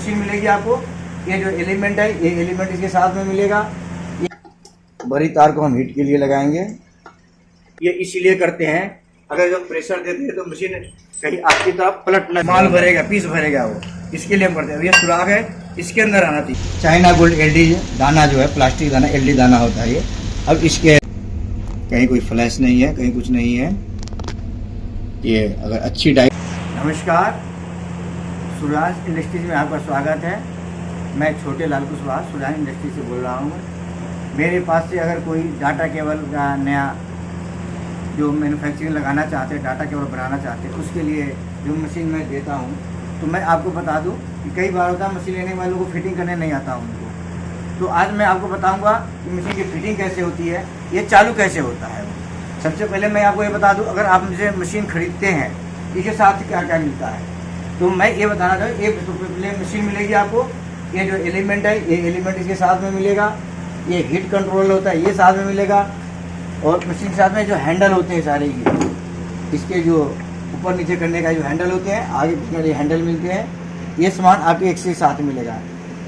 Machine मिलेगी आपको। ये जो एलिमेंट है, ये एलिमेंट इसके साथ में मिलेगा। ये बड़ी तार को हम हीट के लिए लगाएंगे। ये इसीलिए करते हैं, अगर जब प्रेशर देते हैं तो मशीन कहीं आपकी तरफ पलट ना, माल भरेगा, पीस भरेगा, वो इसके लिए हम करते हैं। ये सुराख है, इसके अंदर आना चाहिए। चाइना गोल्ड एलडी दाना जो है, प्लास्टिक दाना एलडी दाना होता है ये। अब इसके कहीं कोई फ्लैश नहीं है, कहीं कुछ नहीं है। ये अगर अच्छी डाई। नमस्कार, सूर्याज इंडस्ट्रीज में आपका स्वागत है। मैं छोटे लाल कुशवाहा सूर्याज इंडस्ट्री से बोल रहा हूँ। मेरे पास से अगर कोई डाटा केबल का नया जो मैन्युफैक्चरिंग लगाना चाहते हैं, डाटा केबल बनाना चाहते हैं, उसके लिए जो मशीन मैं देता हूँ, तो मैं आपको बता दूँ कि कई बार होता है मशीन लेने वालों को फिटिंग करने नहीं आता उनको। तो आज मैं आपको बताऊँगा कि मशीन की फिटिंग कैसे होती है, ये चालू कैसे होता है। सबसे पहले मैं आपको ये बता दूँ, अगर आप मुझे मशीन खरीदते हैं, इसके साथ क्या क्या मिलता है, तो मैं ये बताना चाहूँ। एक तो पहले मशीन मिलेगी आपको। ये जो एलिमेंट है, ये एलिमेंट इसके साथ में मिलेगा। ये हीट कंट्रोल होता है, ये साथ में मिलेगा। और मशीन के साथ में जो हैंडल होते हैं सारे, ये इसके जो ऊपर नीचे करने का जो हैंडल होते हैं, आगे पीछे ये हैंडल मिलते हैं। ये सामान आपके एक से साथ मिलेगा।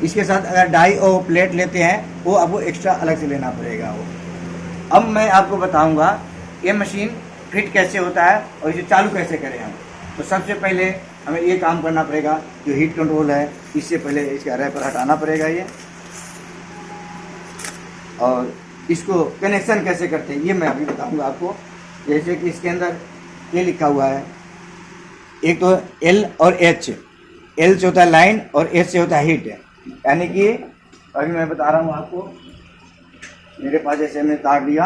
इसके साथ अगर डाई और प्लेट लेते हैं, वो आपको एक्स्ट्रा अलग से लेना पड़ेगा वो। अब मैं आपको बताऊँगा ये मशीन फिट कैसे होता है और इसे चालू कैसे करें हम। तो सबसे पहले हमें ये काम करना पड़ेगा, जो हीट कंट्रोल है, इससे पहले इसका रैपर हटाना पड़ेगा ये। और इसको कनेक्शन कैसे करते हैं ये मैं अभी बताऊंगा आपको। जैसे कि इसके अंदर ये लिखा हुआ है, एक तो एल और एच। एल से होता है लाइन और एच से होता है हीट। यानी कि अभी मैं बता रहा हूँ आपको, मेरे पास जैसे हमने तार लिया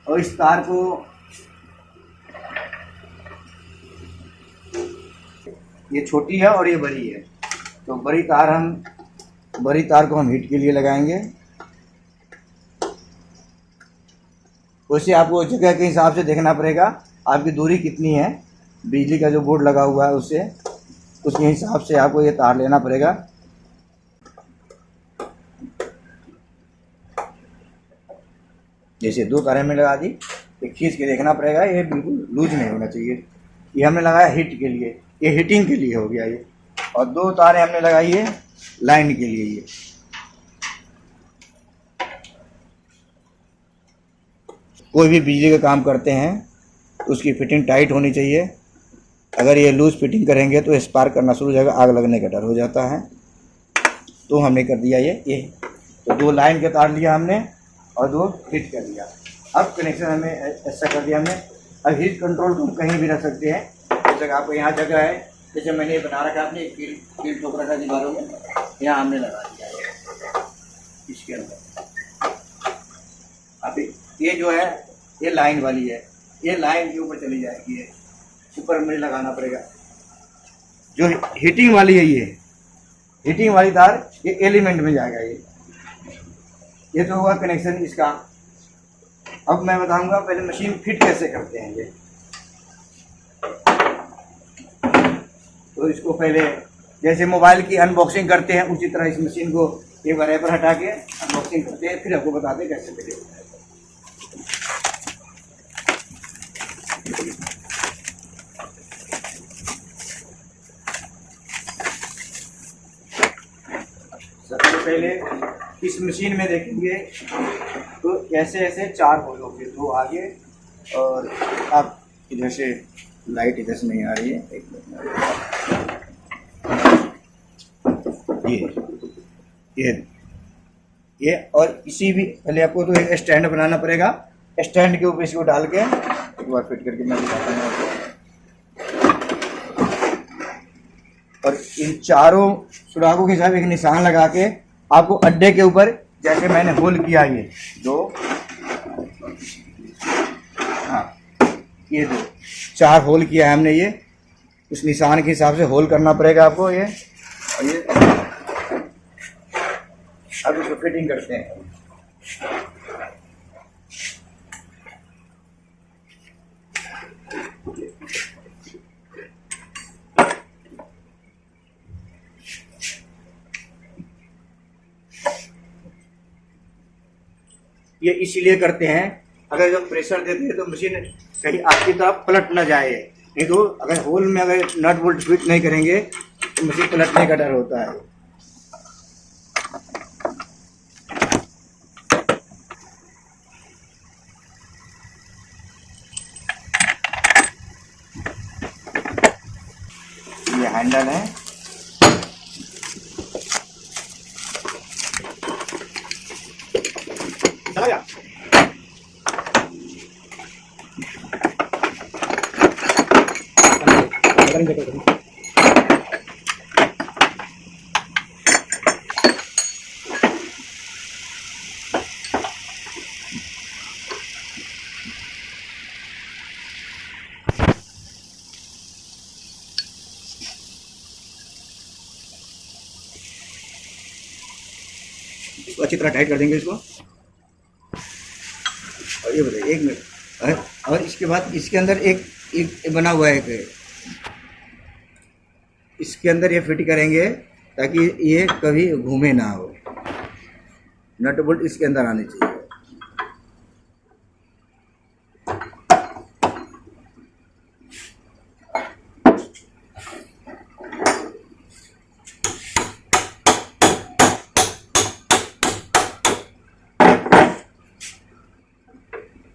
और इस तार को ये छोटी है और ये बड़ी है, तो बड़ी तार को हम हीट के लिए लगाएंगे। वैसे आपको जगह के हिसाब से देखना पड़ेगा, आपकी दूरी कितनी है बिजली का जो बोर्ड लगा हुआ है उसके हिसाब से आपको ये तार लेना पड़ेगा। जैसे 2 तारें में लगा दी, एक खींच के देखना पड़ेगा, ये बिल्कुल लूज नहीं होना चाहिए। ये हमने लगाया हीट के लिए, ये हीटिंग के लिए हो गया ये। और 2 तारें हमने लगाई है लाइन के लिए। ये कोई भी बिजली का काम करते हैं तो उसकी फिटिंग टाइट होनी चाहिए। अगर ये लूज फिटिंग करेंगे तो स्पार्क करना शुरू हो जाएगा, आग लगने का डर हो जाता है। तो हमने कर दिया ये तो 2 लाइन के तार लिया हमने और 2 हीट कर दिया। अब कनेक्शन हमें ऐसा कर दिया हमने। अब हीट कंट्रोल को हम कहीं भी रख सकते हैं। जैसे आपको यहाँ जगह है, जैसे मैंने ये बना रखा, आपने कील ठोक रखा दीवारों में, यहाँ हमने लगा दिया है इसके अंदर। अभी ये जो है ये लाइन वाली है, ये लाइन के ऊपर चली जाएगी। ये ऊपर मुझे लगाना पड़ेगा। जो हीटिंग वाली है, ये हीटिंग वाली तार ये एलिमेंट में जाएगा। ये तो हुआ कनेक्शन इसका। अब मैं बताऊंगा पहले मशीन फिट कैसे करते हैं ये। तो इसको पहले जैसे मोबाइल की अनबॉक्सिंग करते हैं, उसी तरह इस मशीन को एक बार रैपर हटा के अनबॉक्सिंग करते हैं, फिर आपको बताते हैं कैसे फिट होता है। सबसे पहले इस मशीन में देखेंगे तो ऐसे 4 होल होंगे, 2 आगे और अब इधर से लाइट इधर से नहीं आ रही है, एक मिनट। ये और इसी भी पहले आपको तो एक स्टैंड बनाना पड़ेगा। स्टैंड के ऊपर इसको डाल के एक बार फिट करके मैं दिखाता हूँ आपको। और इन चारों सुराखों के साथ एक निशान लगा के आपको अड्डे के ऊपर, जैसे मैंने होल किया ये 2, हाँ ये 2 4 होल किया है हमने। ये उस निशान के हिसाब से होल करना पड़ेगा आपको ये। और ये अब इसको फिटिंग करते हैं। ये इसीलिए करते हैं, अगर जब प्रेशर देते हैं तो मशीन कहीं आपकी तरफ पलट ना जाए। नहीं तो अगर होल में अगर नट बोल्ट फिट नहीं करेंगे मशीन पलटने का डर होता है। ये हैंडल है, चला गया। इसको अच्छी तरह टाइट कर देंगे इसको। और ये बताइए, 1 मिनट। और इसके बाद इसके अंदर एक बना हुआ है, इसके अंदर ये फिट करेंगे ताकि ये कभी घूमे ना हो। नट बोल्ट इसके अंदर आने चाहिए।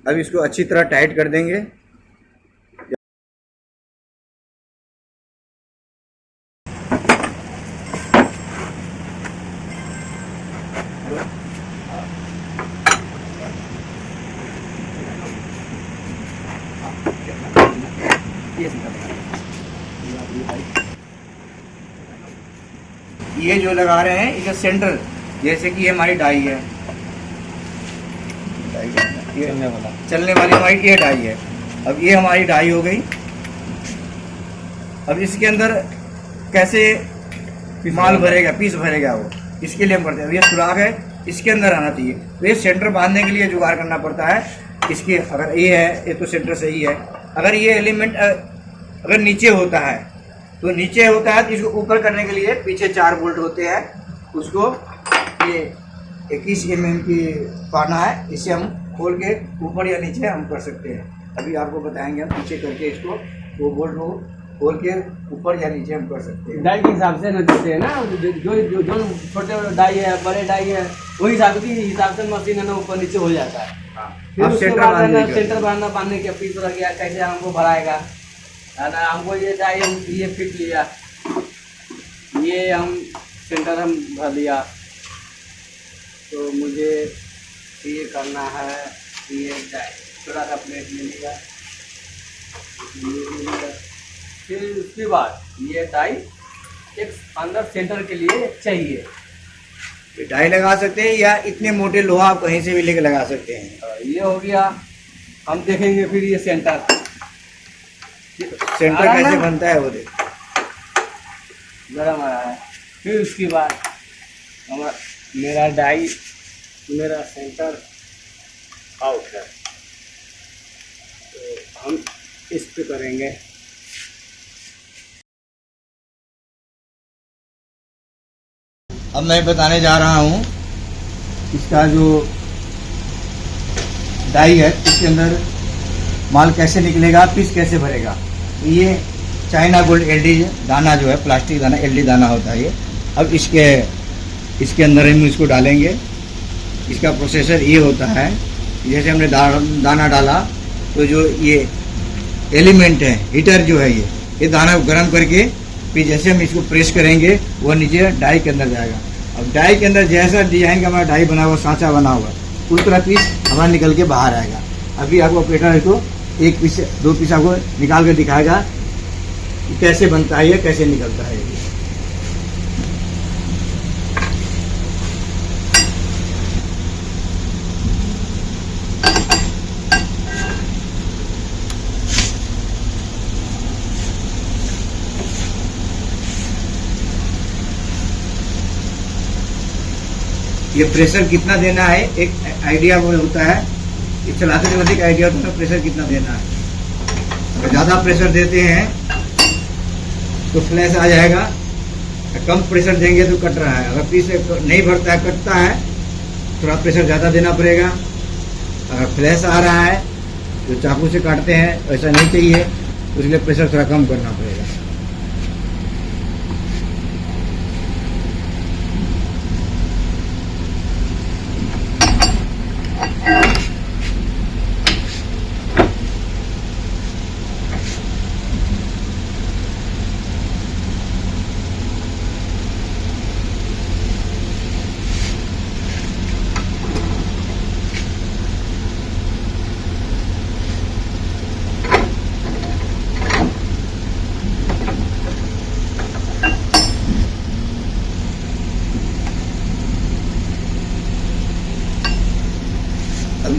अब इसको अच्छी तरह टाइट कर देंगे। ये जो लगा रहे हैं इसे सेंटर, जैसे कि ये हमारी डाई है, ये चलने वाली हमारी ये डाई है। अब ये हमारी डाई हो गई। अब इसके अंदर कैसे माल भरेगा, पीस भरेगा, वो इसके लिए हम करते हैं। अब ये सुराख है, इसके अंदर आना चाहिए। तो ये सेंटर बांधने के लिए जुगाड़ करना पड़ता है। इसके अगर ये है, ये तो सेंटर सही है। अगर ये एलिमेंट अगर नीचे होता है तो नीचे होता है, तो इसको ऊपर करने के लिए पीछे 4 बोल्ट होते हैं। उसको ये 21 mm की पाना है, इसे हम खोल के ऊपर या नीचे हम कर सकते हैं। अभी आपको बताएंगे हम पीछे करके इसको 2 बोल्ट को खोल के ऊपर या नीचे हम कर सकते हैं। डाई के हिसाब से ना देते हैं ना, जो छोटे डाई है, बड़े डाई है, वही हिसाब से मशीन है ना ऊपर नीचे हो जाता है। फिर उसके बाद सेंटर बांधने के पीस रह गया, कैसे हमको भराएगा है ना। हमको ये डाई ये फिट लिया, ये हम सेंटर हम भर लिया, तो मुझे ये करना है। ये डाई थोड़ा सा प्लेट ले लिया, फिर उसके बाद ये डाई एक अंदर सेंटर के लिए चाहिए। डाई लगा सकते हैं या इतने मोटे लोहा आप कहीं से भी लेके लगा सकते हैं। ये हो गया, हम देखेंगे फिर ये सेंटर कैसे बनता है वो देख। गरम आ रहा है। फिर उसके बाद मेरा डाई, मेरा सेंटर आउट है, तो हम इस पे करेंगे। अब मैं बताने जा रहा हूँ इसका जो डाई है, इसके अंदर माल कैसे निकलेगा, पीस कैसे भरेगा। ये चाइना गोल्ड एलडी दाना जो है, प्लास्टिक दाना एलडी दाना होता है ये। अब इसके अंदर हम इसको डालेंगे। इसका प्रोसेसर ये होता है, जैसे हमने दाना डाला तो जो ये एलिमेंट है, हीटर जो है, ये दाना को गर्म करके फिर जैसे हम इसको प्रेस करेंगे वो नीचे डाई के अंदर जाएगा। अब डाई के अंदर जैसा डिजाइन का हमारा डाई बना हुआ, सांचा बना हुआ, उस तरह पीस हमारा निकल के बाहर आएगा। अभी आपको ऑपरेटर इसको 1 पीस 2 पीस आपको निकाल कर दिखाएगा कि कैसे बनता है, कैसे निकलता है। ये प्रेशर कितना देना है एक आइडिया वो होता है, ये चलाते चलाते एक आइडिया होता है प्रेशर कितना देना है। अगर ज़्यादा प्रेशर देते हैं तो फ्लैश आ जाएगा, कम प्रेशर देंगे तो कट रहा है। अगर पीस नहीं भरता है, कटता है, थोड़ा प्रेशर ज़्यादा देना पड़ेगा। अगर फ्लैश आ रहा है, जो चाकू से काटते हैं ऐसा नहीं चाहिए, तो इसलिए प्रेशर थोड़ा कम करना पड़ेगा।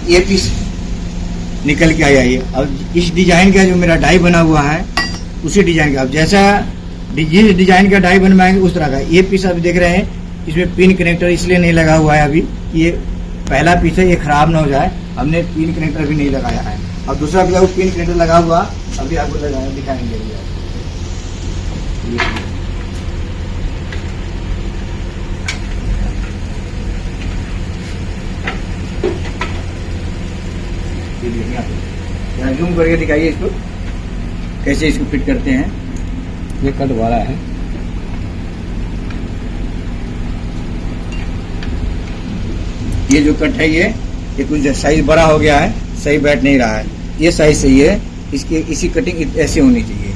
ये पीस निकल के आया ये। अब इस डिजाइन का जो मेरा डाई बना हुआ है उसी डिजाइन का, अब जैसा जिस डिजाइन का डाई बनवाएंगे उस तरह का। ये पीस आप देख रहे हैं इसमें पिन कनेक्टर इसलिए नहीं लगा हुआ है अभी, ये पहला पीस है, ये खराब ना हो जाए, हमने पिन कनेक्टर भी नहीं लगाया है। और दूसरा भी आपको पिन कनेक्टर लगा हुआ अभी आपको लगाया दिखाएंगे। यहाँ जूम करके दिखाइए इसको कैसे इसको फिट करते हैं। ये कट वाला है, ये जो कट है ये कुछ साइज बड़ा हो गया है, सही बैठ नहीं रहा है। ये साइज सही है, इसकी इसी कटिंग ऐसे होनी चाहिए।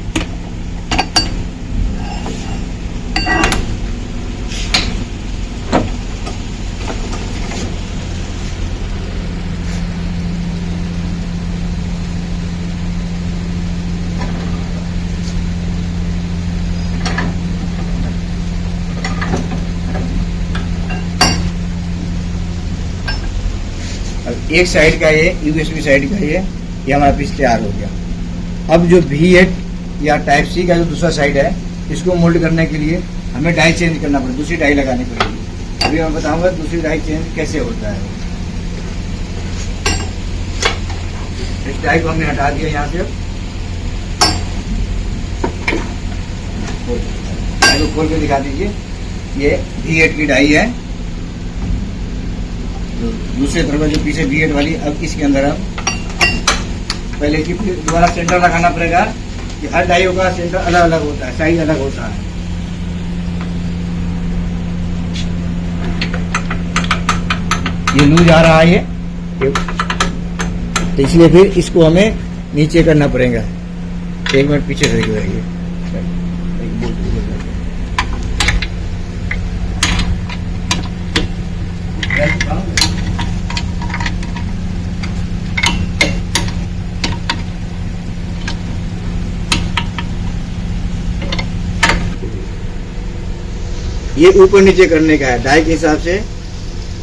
एक साइड का ये यूएसबी साइड का ये हमारा पीस तैयार हो गया। अब जो V8 या टाइप सी का जो दूसरा साइड है इसको मोल्ड करने के लिए हमें डाई चेंज करना पड़ेगा, दूसरी डाई लगानी पड़ेगी। अभी मैं बताऊंगा दूसरी डाई चेंज कैसे होता है। इस डाई को हमने हटा दिया यहाँ से। डाई को खोल के दिखा दीजिए, ये V8 की डाई है। दूसरे तरफ जो पीछे V8 वाली, अब इसके अंदर हम पहले की दोबारा सेंटर लगाना पड़ेगा कि हर डाइयों का सेंटर अलग अलग होता है, साइज अलग होता है। ये लूज आ रहा है ये, तो इसलिए फिर इसको हमें नीचे करना पड़ेगा। एक मिनट पीछे रहिए। ये ऊपर नीचे करने का है, डाई के हिसाब से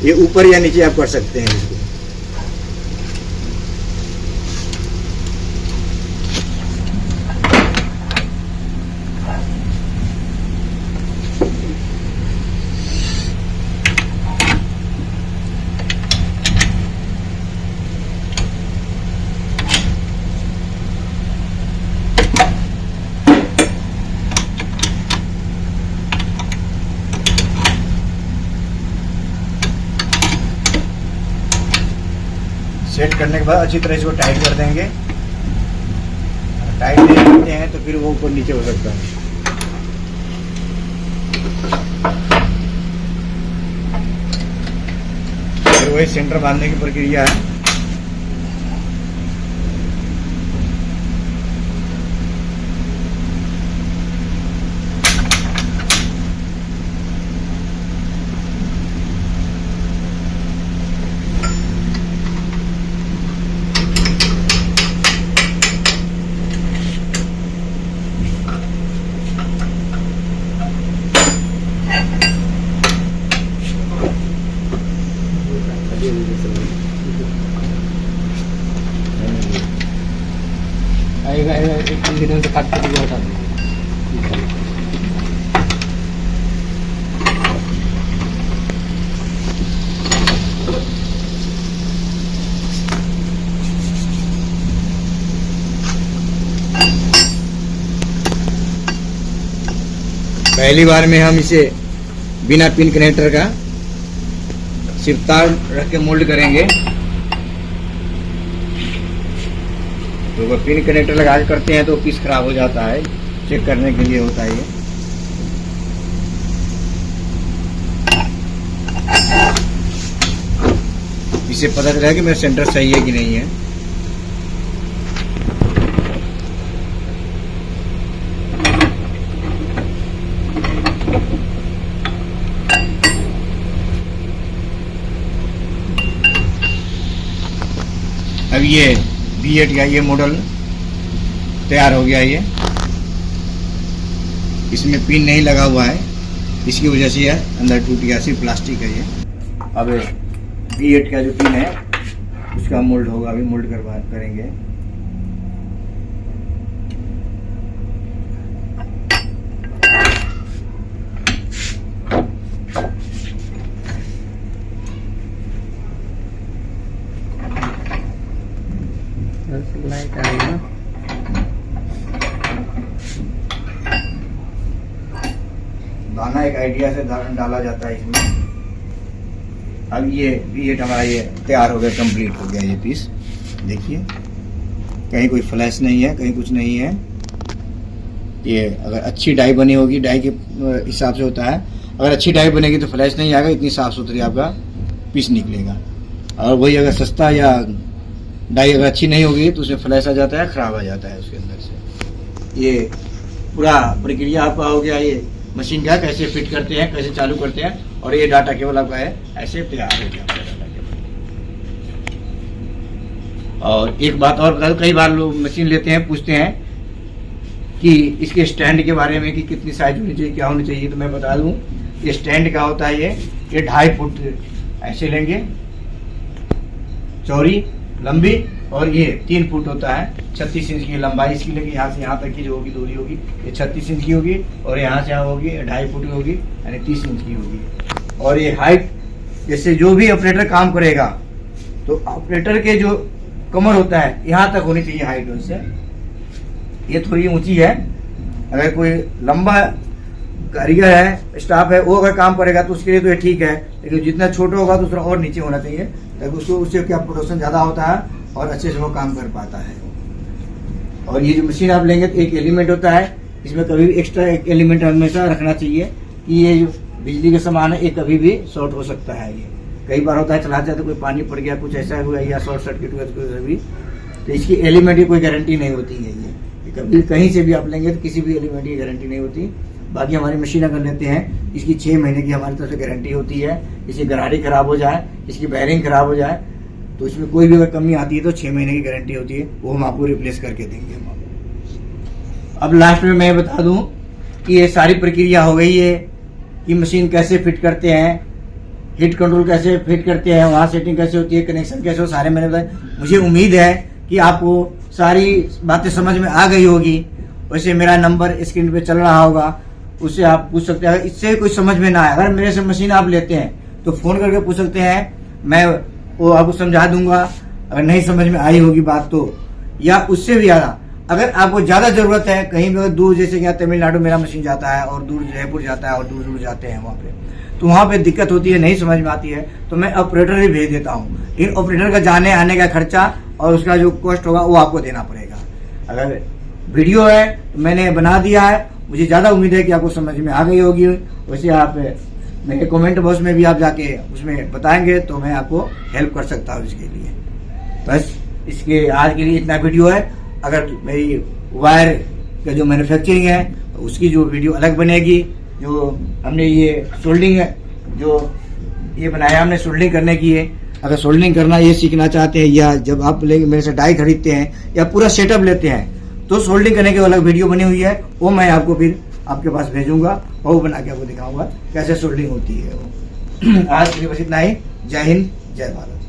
ये ऊपर या नीचे आप कर सकते हैं इसको। सेट करने के बाद अच्छी तरह इसको टाइट कर देंगे। टाइट नहीं करते हैं तो फिर वो ऊपर नीचे हो सकता है। फिर वही सेंटर बांधने की प्रक्रिया है। दिनों से काट के हटा देंगे। पहली बार में हम इसे बिना पिन कनेक्टर का सिर्फ तार रख के मोल्ड करेंगे। तो अगर पिन कनेक्टर लगा के करते हैं तो पीस खराब हो जाता है, चेक करने के लिए होता है ये। इससे पता चला कि मेरा सेंटर सही है कि नहीं है। अब ये V8 का ये मॉडल तैयार हो गया। ये इसमें पिन नहीं लगा हुआ है, इसकी वजह से यह अंदर टूट गया, सिर्फ प्लास्टिक है ये। अब V8 का जो पिन है उसका मोल्ड होगा, अभी मोल्ड करेंगे। लाइट आ रही है ना। दाना एक आइडिया से डाला जाता है इसमें। अब ये हमारा ये तैयार हो गया, कंप्लीट हो गया ये पीस। देखिए कहीं कोई फ्लैश नहीं है, कहीं कुछ नहीं है। ये अगर अच्छी डाई बनी होगी, डाई के हिसाब से होता है, अगर अच्छी डाई बनेगी तो फ्लैश नहीं आएगा, इतनी साफ सुथरी आपका पीस निकलेगा। और वही अगर सस्ता या डाई अगर अच्छी नहीं होगी तो उसमें फ्लैश आ जाता है, खराब आ जाता है उसके अंदर से। ये पूरा प्रक्रिया आपका हो गया। ये मशीन का कैसे फिट करते हैं, कैसे चालू करते हैं, और ये डाटा केबल आपका है ऐसे तैयार हो गया आपका डाटा केबल। और एक बात और बता दूं, कई बार लोग मशीन लेते हैं, पूछते हैं कि इसके स्टैंड के बारे में कि कितनी साइज होनी चाहिए, क्या होनी चाहिए। तो मैं बता दूं, ये स्टैंड का होता है, ये 2.5 फुट ऐसे लेंगे चौड़ी लंबी, और ये 3 फुट होता है। 36 इंच की लंबाई इसकी लेंगे। यहाँ से यहाँ तक की जो होगी दूरी होगी ये 36 इंच की होगी, और यहाँ से यहाँ होगी 2.5 फुट की होगी, यानी 30 इंच की होगी। और ये हाइट, जैसे जो भी ऑपरेटर काम करेगा तो ऑपरेटर के जो कमर होता है यहाँ तक होनी चाहिए हाइट उससे। ये थोड़ी ऊंची है। अगर कोई लंबा कारीगर है, स्टाफ है, वो अगर काम करेगा तो उसके लिए तो ये ठीक है, लेकिन जितना छोटा होगा तो उसका और नीचे होना चाहिए, ताकि उसको उससे क्या प्रोडक्शन ज़्यादा होता है और अच्छे से वो काम कर पाता है। और ये जो मशीन आप लेंगे तो एक एलिमेंट होता है, इसमें कभी भी एक्स्ट्रा एक एलिमेंट हमेशा रखना चाहिए कि ये जो बिजली का सामान है ये कभी भी शॉर्ट हो सकता है। ये कई बार होता है, चलाते तो कोई पानी पड़ गया, कुछ ऐसा हुआ या शॉर्ट सर्किट हुआ कभी, तो इसकी एलिमेंट की कोई गारंटी नहीं होती है। ये कभी कहीं से भी आप लेंगे तो किसी भी एलिमेंट की गारंटी नहीं होती। बाकी हमारी मशीन अगर लेते हैं, इसकी 6 महीने की हमारी तरफ से गारंटी होती है। इसकी गरारी खराब हो जाए, इसकी बैरिंग खराब हो जाए तो इसमें कोई भी अगर कमी आती है तो 6 महीने की गारंटी होती है, वो हम आपको रिप्लेस करके देंगे हम आपको। अब लास्ट में मैं बता दूं कि ये सारी प्रक्रिया हो गई है कि मशीन कैसे फिट करते हैं, हीट कंट्रोल कैसे फिट करते हैं, वहाँ सेटिंग कैसे होती है, कनेक्शन कैसे हो, सारे मैंने बताए। मुझे उम्मीद है कि आपको सारी बातें समझ में आ गई होगी। वैसे मेरा नंबर स्क्रीन पे चल रहा होगा, उससे आप पूछ सकते हैं। इससे कोई समझ में ना आए, अगर मेरे से मशीन आप लेते हैं तो फोन करके पूछ सकते हैं, मैं वो आपको समझा दूंगा। अगर नहीं समझ में आई होगी बात तो, या उससे भी ज़्यादा अगर आपको ज़्यादा ज़रूरत है, कहीं भी दूर, जैसे कि तमिलनाडु मेरा मशीन जाता है और दूर जयपुर जाता है और दूर दूर जाते हैं वहाँ पे, तो वहाँ पे दिक्कत होती है, नहीं समझ में आती है, तो मैं ऑपरेटर ही भेज देता हूँ। लेकिन ऑपरेटर का जाने आने का खर्चा और उसका जो कॉस्ट होगा वो आपको देना पड़ेगा। अगर वीडियो है तो मैंने बना दिया है, मुझे ज़्यादा उम्मीद है कि आपको समझ में आ गई होगी। वैसे आप मेरे कमेंट बॉक्स में भी आप जाके उसमें बताएंगे तो मैं आपको हेल्प कर सकता हूँ इसके लिए। बस इसके आज के लिए इतना वीडियो है। अगर मेरी वायर का जो मैन्युफैक्चरिंग है उसकी जो वीडियो अलग बनेगी, जो हमने ये सोल्डिंग जो ये बनाया हमने सोल्डिंग करने की है, अगर सोल्डिंग करना ये सीखना चाहते हैं, या जब आप मेरे से डाई खरीदते हैं या पूरा सेटअप लेते हैं तो सोल्डिंग करने की अलग वीडियो बनी हुई है, वो मैं आपको फिर आपके पास भेजूंगा और वो बना के आपको दिखाऊंगा कैसे सोल्डिंग होती है वो। आज के लिए बस इतना ही। जय हिंद, जय भारत।